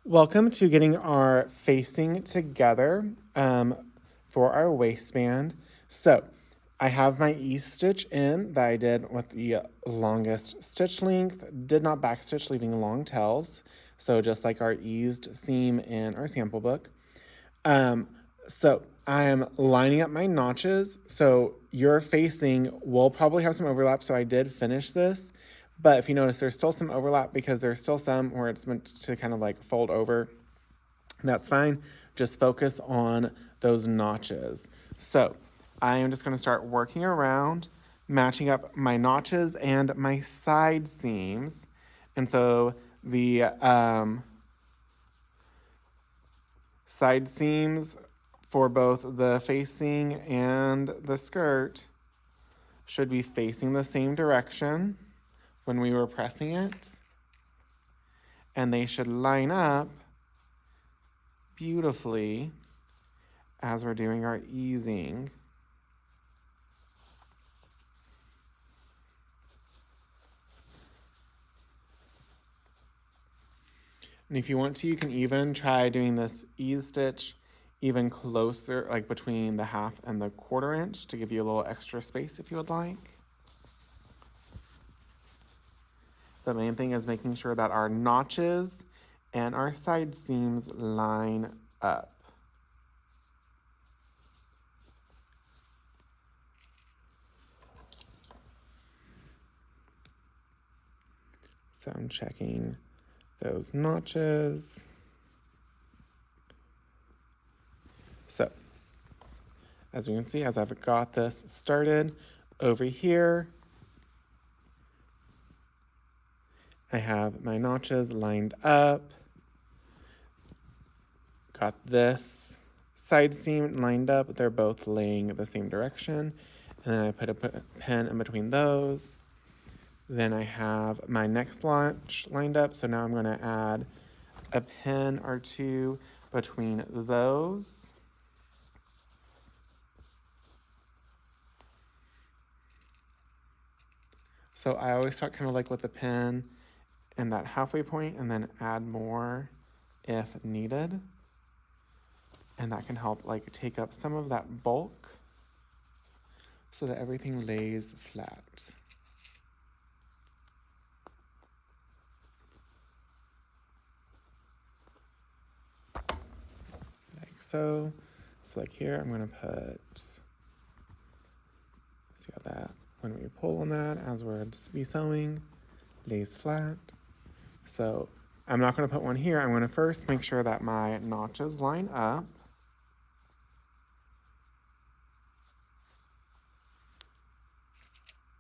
Welcome to getting our facing together for our waistband. So I have my E-stitch in that I did with the longest stitch length, did not backstitch, leaving long tails. So just like our eased seam in our sample book. So I am lining up my notches. So your facing will probably have some overlap. So I did finish this. But if you notice, there's still some overlap because there's still some where it's meant to kind of like fold over. That's fine. Just focus on those notches. So I am just going to start working around, matching up my notches and my side seams. And so the side seams for both the facing and the skirt should be facing the same direction when we were pressing it. And they should line up beautifully as we're doing our easing. And if you want to, you can even try doing this ease stitch even closer, like between the 1/2 and the 1/4 inch to give you a little extra space if you would like. The main thing is making sure that our notches and our side seams line up. So I'm checking those notches. So, as you can see, as I've got this started over here, I have my notches lined up, got this side seam lined up. They're both laying the same direction. And then I put a pin in between those. Then I have my next notch lined up. So now I'm going to add a pin or two between those. So I always start kind of like with a pin in that halfway point and then add more if needed. And that can help like take up some of that bulk so that everything lays flat. Like so. So like here, I'm gonna put, see how that, when we pull on that, as we're be sewing, lays flat. So I'm not gonna put one here. I'm gonna first make sure that my notches line up.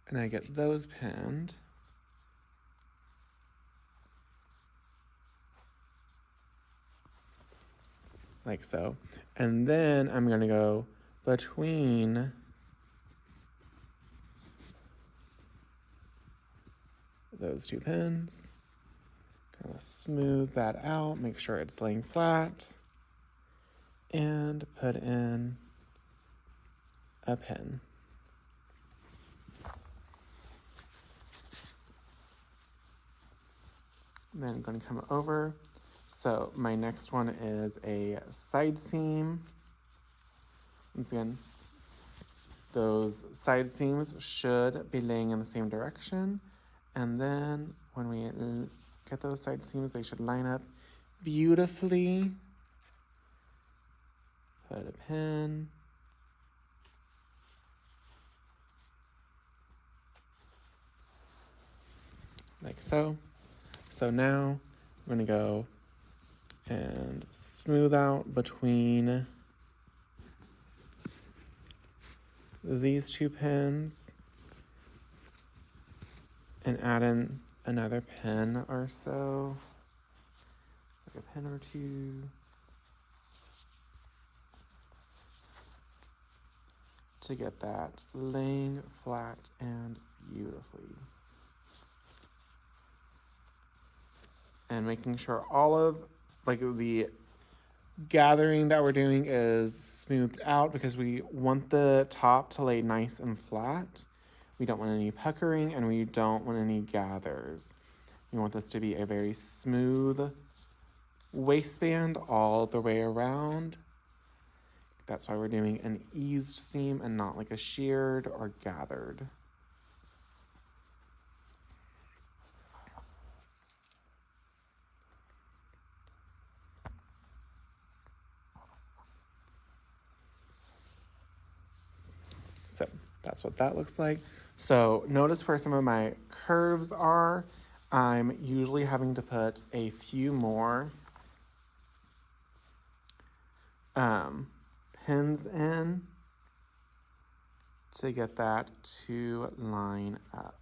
And I get those pinned. Like so. And then I'm gonna go between those two pins. Kind of smooth that out, make sure it's laying flat, and put in a pin. Then I'm going to come over. So my next one is a side seam. Once again, those side seams should be laying in the same direction. And then when we get those side seams, they should line up beautifully. Put a pin. Like so. So now I'm going to go and smooth out between these two pins and add in another pin or so, like a pin or two. To get that laying flat and beautifully. And making sure all of like the gathering that we're doing is smoothed out because we want the top to lay nice and flat. We don't want any puckering and we don't want any gathers. We want this to be a very smooth waistband all the way around. That's why we're doing an eased seam and not like a sheared or gathered. So that's what that looks like. So notice where some of my curves are. I'm usually having to put a few more pins in to get that to line up.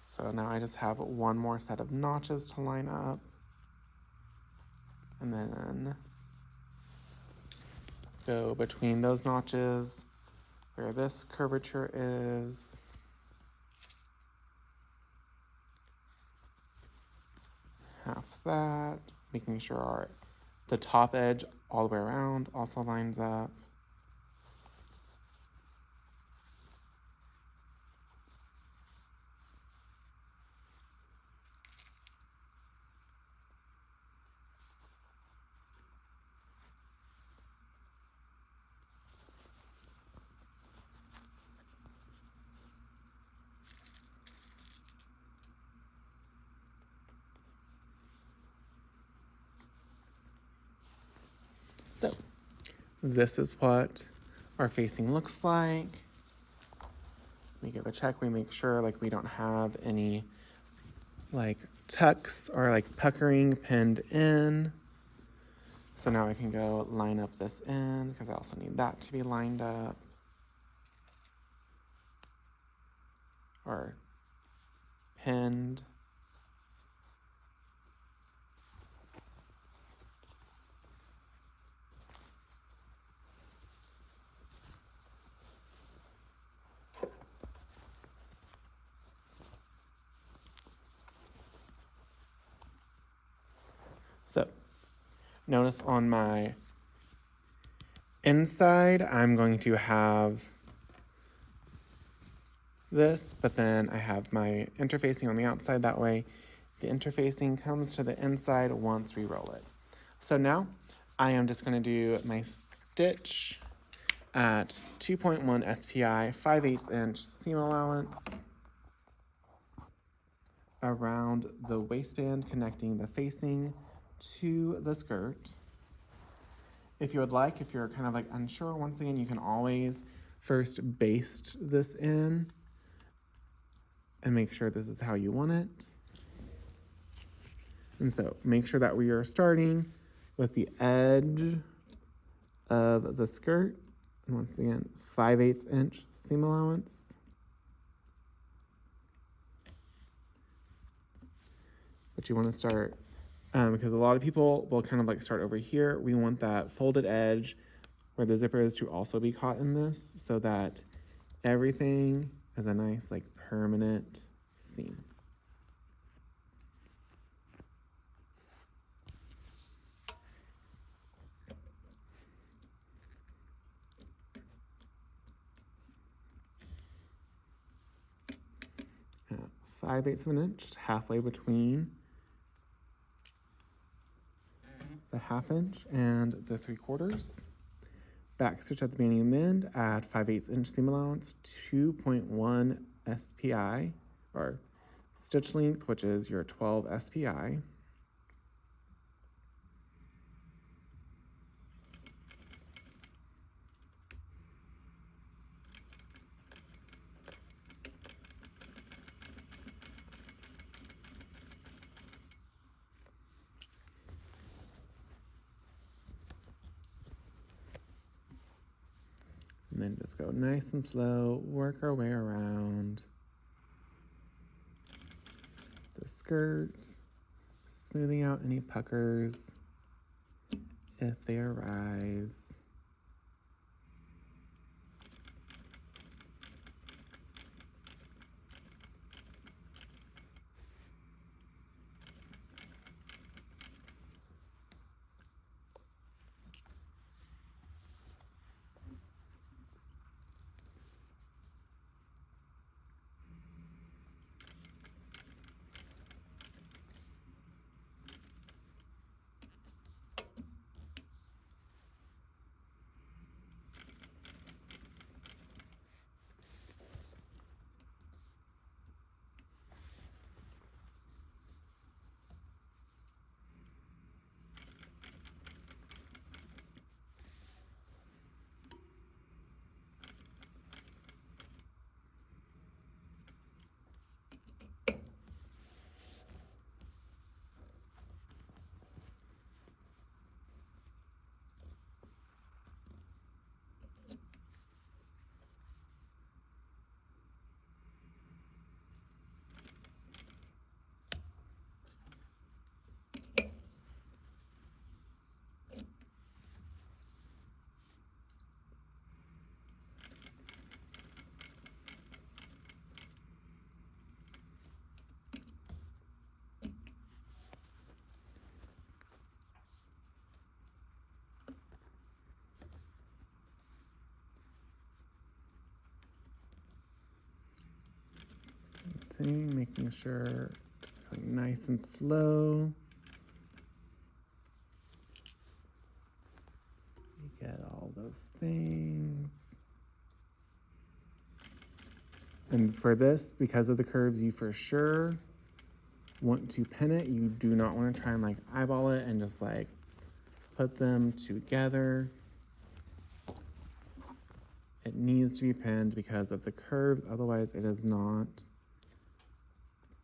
So now I just have one more set of notches to line up. And then go between those notches where this curvature is. Half that, making sure the top edge all the way around also lines up. So this is what our facing looks like. We give a check, we make sure like we don't have any like tucks or like puckering pinned in. So now I can go line up this end because I also need that to be lined up. Or pinned. So notice on my inside, I'm going to have this, but then I have my interfacing on the outside. That way the interfacing comes to the inside once we roll it. So now I am just going to do my stitch at 2.1 SPI, 5/8 inch seam allowance around the waistband connecting the facing to the skirt. If you would like, if you're kind of like unsure, once again, you can always first baste this in and make sure this is how you want it. And so make sure that we are starting with the edge of the skirt. And once again, 5/8 inch seam allowance. But you want to start, because a lot of people will kind of like start over here. We want that folded edge where the zipper is to also be caught in this so that everything is a nice like permanent seam. At 5/8 of an inch, halfway between the 1/2 inch and the 3/4. Back stitch at the beginning and end, add 5/8 inch seam allowance, 2.1 SPI, or stitch length, which is your 12 SPI. And then just go nice and slow, work our way around the skirt, smoothing out any puckers if they arise. thing, making sure it's going nice and slow. You get all those things. And for this, because of the curves, you for sure want to pin it. You do not want to try and like eyeball it and just like put them together. It needs to be pinned because of the curves, otherwise it is not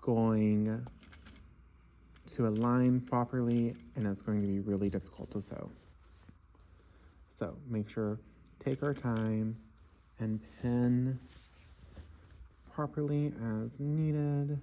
going to align properly and it's going to be really difficult to sew. So make sure, take our time and pin properly as needed.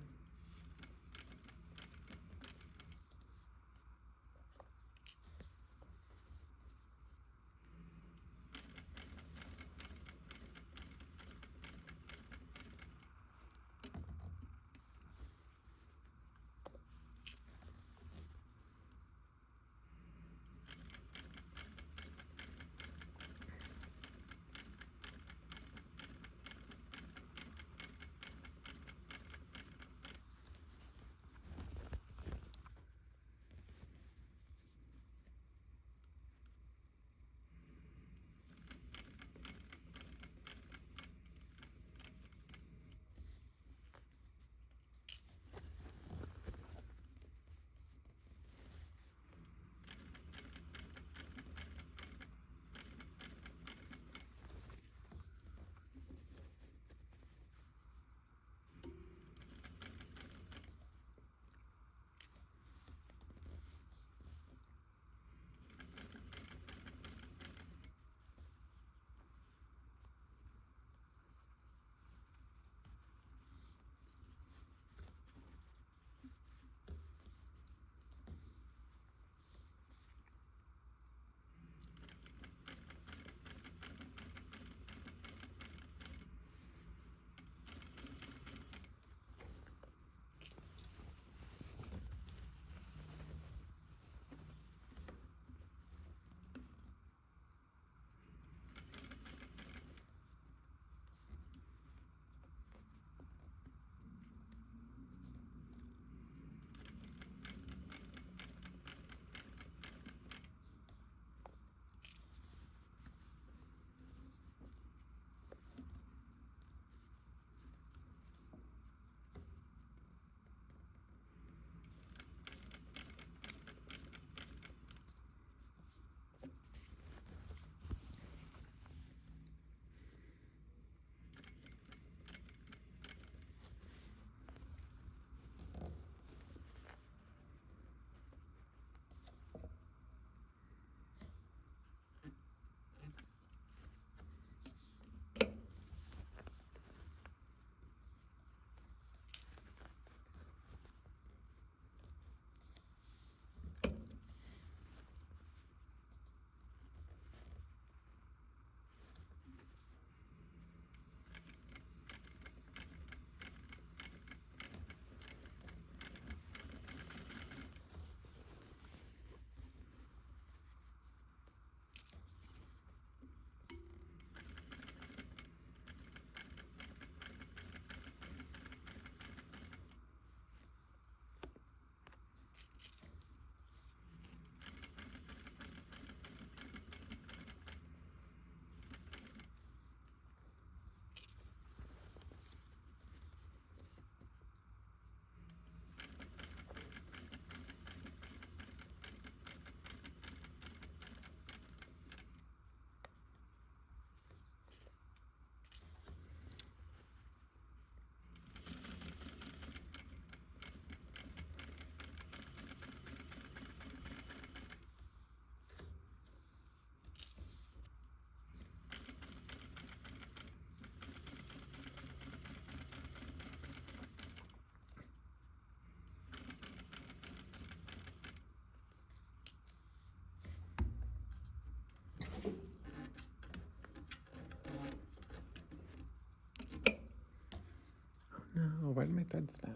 No, why did my thread snap?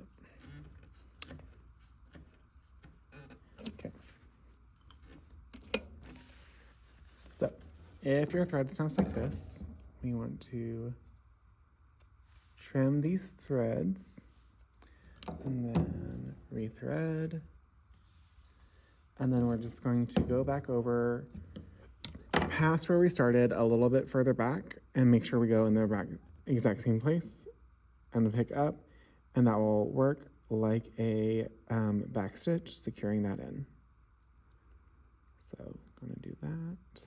Okay. So, if your thread snaps like this, we want to trim these threads and then rethread. And then we're just going to go back over past where we started a little bit further back and make sure we go in the exact same place and pick up, and that will work like a back stitch, securing that in. So I'm going to do that.